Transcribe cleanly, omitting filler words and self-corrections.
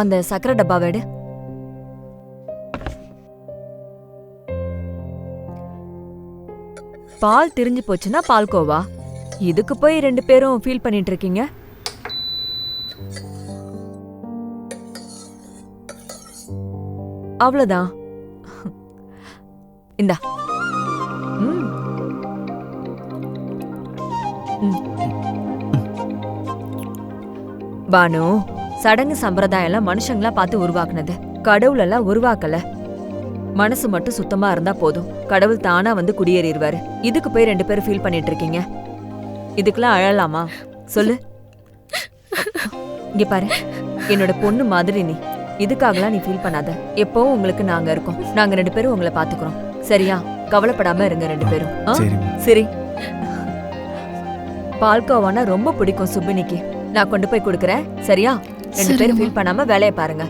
அந்த சக்கரை டப்பா வேடு. பால் திரிஞ்சு போச்சுன்னா பால்கோவா. இதுக்கு போய் 2 பேரும் ஃபீல் பண்ணிட்டு இருக்கீங்க. அவ்வளவுதான். இந்தா. பானு, சடங்கு சம்பிரதாயம் எல்லாம் மனுஷங்களா பார்த்து உருவாக்குனது, கடவுள் எல்லாம் உருவாக்கல. மனசு மட்டும் சுத்தமா இருந்தா போதும், கடவுள் தானா வந்து குடியேறிடுவாரு. இதுக்கு போய் 2 பேரும் ஃபீல் பண்ணிட்டு இருக்கீங்க. இதுக்கெல்லாம் அழலாமா சொல்லு? இங்க பாரு, என்னோட பொண்ணு மாதிரி நீ. இதுக்காகலாம் நீ ஃபீல் பண்ணாத. எப்பவும் உங்களுக்கு நாங்க இருக்கோம். நாங்க 2 பேரும் உங்களை பாத்துக்கிறோம். சரியா? கவலைப்படாம இருங்க 2 பேரும். சரி. பால்கோவானா ரொம்ப பிடிக்கும் சுப்பினிக்கு. நான் கொண்டு போய் கொடுக்கறேன். சரியா? 2 பேரும் ஃபீல் பண்ணாம வேலையை பாருங்க.